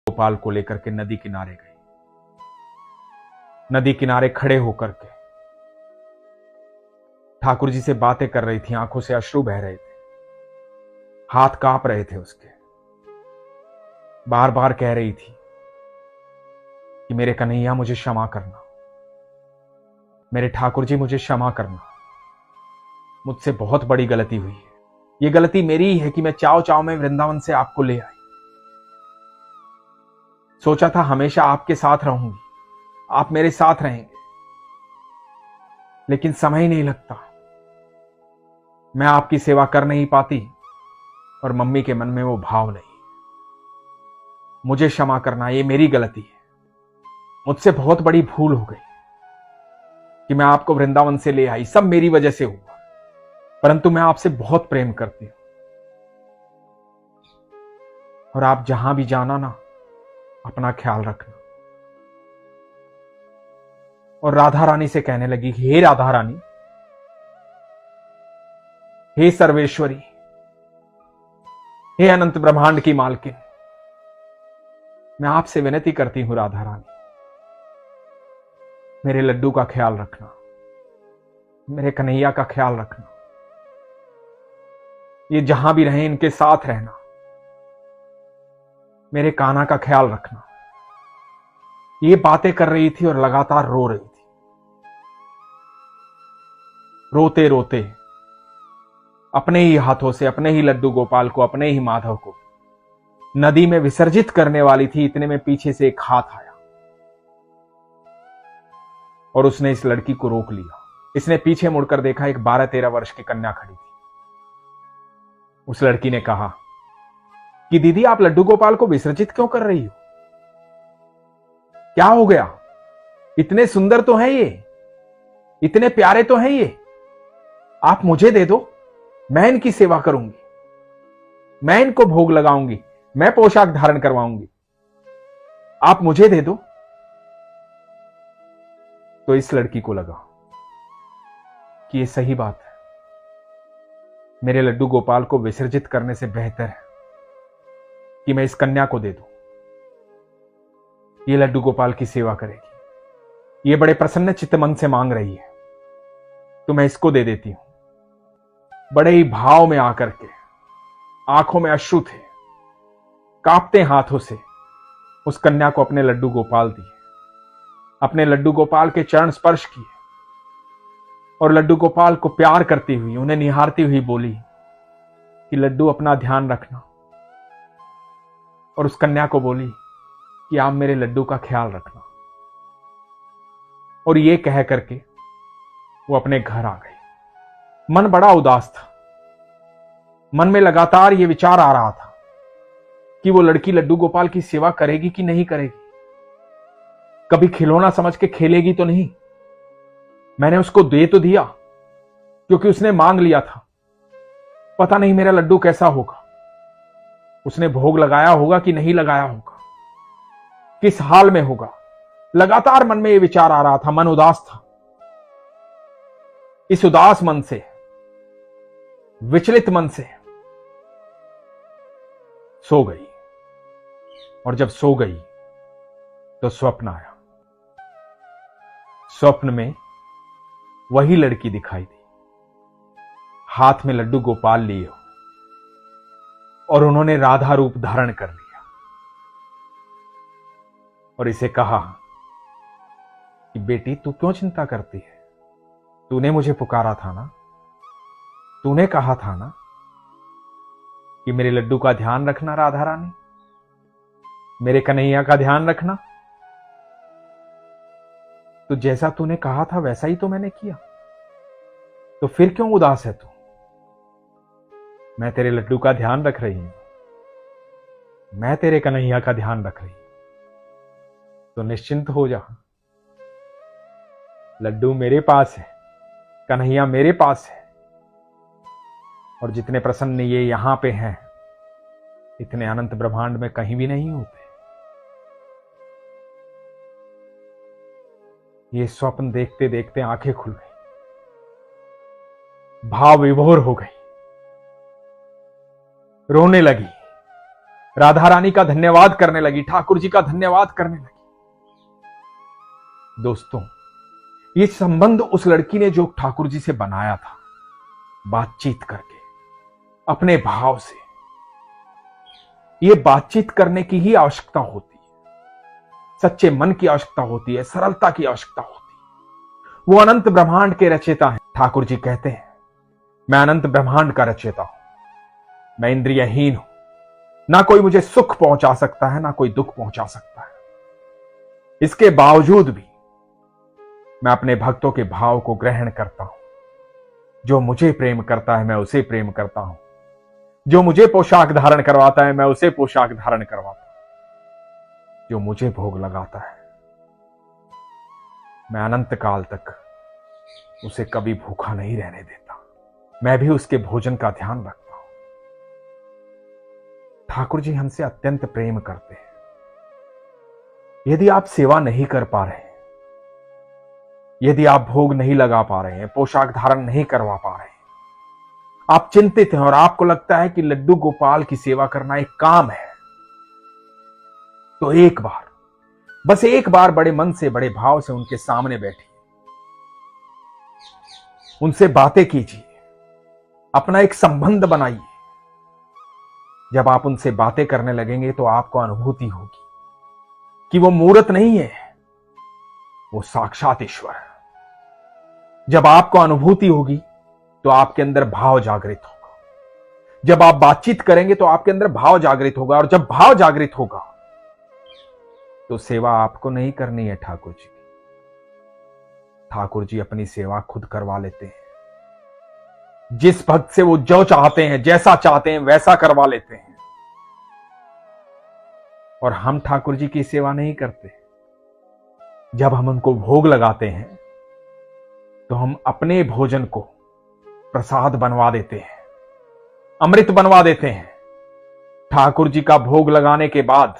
गोपाल को लेकर के नदी किनारे गई। नदी किनारे खड़े होकर के ठाकुर जी से बातें कर रही थी, आंखों से अश्रु बह रहे थे, हाथ कांप रहे थे उसके। बार बार कह रही थी कि मेरे कन्हैया मुझे क्षमा करना, मेरे ठाकुर जी मुझे क्षमा करना, मुझसे बहुत बड़ी गलती हुई है। ये गलती मेरी ही है कि मैं चाव चाव में वृंदावन से आपको ले आई। सोचा था हमेशा आपके साथ रहूंगी, आप मेरे साथ रहेंगे, लेकिन समय ही नहीं लगता। मैं आपकी सेवा कर नहीं पाती और मम्मी के मन में वो भाव नहीं। मुझे क्षमा करना, ये मेरी गलती है। मुझसे बहुत बड़ी भूल हो गई कि मैं आपको वृंदावन से ले आई, सब मेरी वजह से हुआ। परंतु मैं आपसे बहुत प्रेम करती हूं और आप जहां भी जाना ना, अपना ख्याल रखना। और राधा रानी से कहने लगी, हे राधा रानी, हे सर्वेश्वरी, हे अनंत ब्रह्मांड की मालकिन, मैं आपसे विनती करती हूं राधा रानी, मेरे लड्डू का ख्याल रखना, मेरे कन्हैया का ख्याल रखना। ये जहां भी रहें इनके साथ रहना, मेरे कान्हा का ख्याल रखना। ये बातें कर रही थी और लगातार रो रही थी। रोते रोते अपने ही हाथों से अपने ही लड्डू गोपाल को, अपने ही माधव को नदी में विसर्जित करने वाली थी। इतने में पीछे से एक हाथ आया और उसने इस लड़की को रोक लिया। इसने पीछे मुड़कर देखा, एक 12-13 वर्ष की कन्या खड़ी थी। उस लड़की ने कहा कि दीदी, आप लड्डू गोपाल को विसर्जित क्यों कर रही हो? क्या हो गया? इतने सुंदर तो हैं ये, इतने प्यारे तो हैं ये, आप मुझे दे दो, मैं इनकी सेवा करूंगी, मैं इनको भोग लगाऊंगी, मैं पोशाक धारण करवाऊंगी, आप मुझे दे दो। तो इस लड़की को लगा कि ये सही बात है, मेरे लड्डू गोपाल को विसर्जित करने से बेहतर है कि मैं इस कन्या को दे दूं। ये लड्डू गोपाल की सेवा करेगी, ये बड़े प्रसन्न चित्त मन से मांग रही है, तो मैं इसको दे देती हूं। बड़े ही भाव में आकर के, आंखों में अश्रु थे, कांपते हाथों से उस कन्या को अपने लड्डू गोपाल दिए, अपने लड्डू गोपाल के चरण स्पर्श किए और लड्डू गोपाल को प्यार करती हुई, उन्हें निहारती हुई बोली कि लड्डू, अपना ध्यान रखना। और उस कन्या को बोली कि आप मेरे लड्डू का ख्याल रखना। और ये कह करके वो अपने घर आ गई। मन बड़ा उदास था। मन में लगातार ये विचार आ रहा था कि वो लड़की लड्डू गोपाल की सेवा करेगी कि नहीं करेगी, कभी खिलौना समझ के खेलेगी तो नहीं। मैंने उसको दे तो दिया क्योंकि उसने मांग लिया था, पता नहीं मेरा लड्डू कैसा होगा, उसने भोग लगाया होगा कि नहीं लगाया होगा, किस हाल में होगा। लगातार मन में यह विचार आ रहा था। मन उदास था। इस उदास मन से, विचलित मन से सो गई। और जब सो गई तो स्वप्न आया। स्वप्न में वही लड़की दिखाई दी, हाथ में लड्डू गोपाल लिए हो, और उन्होंने राधा रूप धारण कर लिया और इसे कहा कि बेटी, तू क्यों चिंता करती है? तूने मुझे पुकारा था ना, तूने कहा था ना कि मेरे लड्डू का ध्यान रखना राधा रानी, मेरे कन्हैया का ध्यान रखना। तो जैसा तूने कहा था वैसा ही तो मैंने किया, तो फिर क्यों उदास है तू? मैं तेरे लड्डू का ध्यान रख रही हूं, मैं तेरे कन्हैया का ध्यान रख रही हूं, तो निश्चिंत हो जा। लड्डू मेरे पास है, कन्हैया मेरे पास है, और जितने प्रसन्न ये यहां पे हैं, इतने अनंत ब्रह्मांड में कहीं भी नहीं होते। ये स्वप्न देखते देखते आंखें खुल गई, भाव विभोर हो गई, रोने लगी राधा रानी का धन्यवाद करने लगी, ठाकुर जी का धन्यवाद करने लगी। दोस्तों, ये संबंध उस लड़की ने जो ठाकुर जी से बनाया था, बातचीत करके, अपने भाव से, ये बातचीत करने की ही आवश्यकता होती है, सच्चे मन की आवश्यकता होती है, सरलता की आवश्यकता होती है। वो अनंत ब्रह्मांड के रचयिता हैं। ठाकुर जी कहते हैं, मैं अनंत ब्रह्मांड का रचयिता हूं, मैं इंद्रियहीन हूं, ना कोई मुझे सुख पहुंचा सकता है, ना कोई दुख पहुंचा सकता है। इसके बावजूद भी मैं अपने भक्तों के भाव को ग्रहण करता हूं। जो मुझे प्रेम करता है मैं उसे प्रेम करता हूं, जो मुझे पोशाक धारण करवाता है मैं उसे पोशाक धारण करवाता हूं, जो मुझे भोग लगाता है मैं अनंत काल तक उसे कभी भूखा नहीं रहने देता। मैं भी उसके भोजन का ध्यान रखता हूं। ठाकुर जी हमसे अत्यंत प्रेम करते हैं। यदि आप सेवा नहीं कर पा रहे हैं, यदि आप भोग नहीं लगा पा रहे हैं, पोशाक धारण नहीं करवा पा रहे हैं, आप चिंतित हैं और आपको लगता है कि लड्डू गोपाल की सेवा करना एक काम है, तो एक बार, बस एक बार बड़े मन से, बड़े भाव से उनके सामने बैठिए, उनसे बातें कीजिए, अपना एक संबंध बनाइए। जब आप उनसे बातें करने लगेंगे तो आपको अनुभूति होगी कि वो मूर्त नहीं है, वो साक्षात ईश्वर है। जब आपको अनुभूति होगी तो आपके अंदर भाव जागृत होगा। जब आप बातचीत करेंगे तो आपके अंदर भाव जागृत होगा, और जब भाव जागृत होगा तो सेवा आपको नहीं करनी है ठाकुर जी की। ठाकुर जी अपनी सेवा खुद करवा लेते हैं। जिस भक्त से वो जो चाहते हैं, जैसा चाहते हैं वैसा करवा लेते हैं। और हम ठाकुर जी की सेवा नहीं करते। जब हम उनको भोग लगाते हैं तो हम अपने भोजन को प्रसाद बनवा देते हैं, अमृत बनवा देते हैं। ठाकुर जी का भोग लगाने के बाद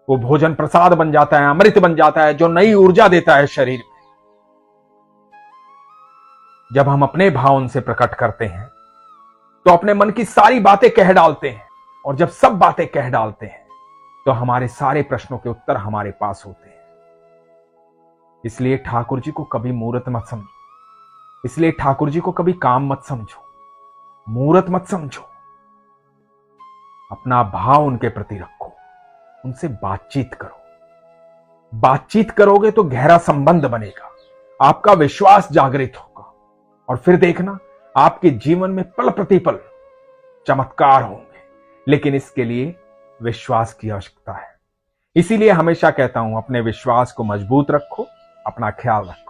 वो भोजन प्रसाद बन जाता है, अमृत बन जाता है, जो नई ऊर्जा देता है शरीर में। जब हम अपने भाव उनसे प्रकट करते हैं तो अपने मन की सारी बातें कह डालते हैं, और जब सब बातें कह डालते हैं तो हमारे सारे प्रश्नों के उत्तर हमारे पास होते हैं। इसलिए ठाकुर जी को कभी मूर्त मत समझो, इसलिए ठाकुर जी को कभी काम मत समझो, मूर्त मत समझो। अपना भाव उनके प्रति रखो, उनसे बातचीत करो। बातचीत करोगे तो गहरा संबंध बनेगा, आपका विश्वास जागृत होगा, और फिर देखना आपके जीवन में पल प्रतिपल चमत्कार होंगे। लेकिन इसके लिए विश्वास की आवश्यकता है। इसीलिए हमेशा कहता हूं, अपने विश्वास को मजबूत रखो, अपना ख्याल रखो।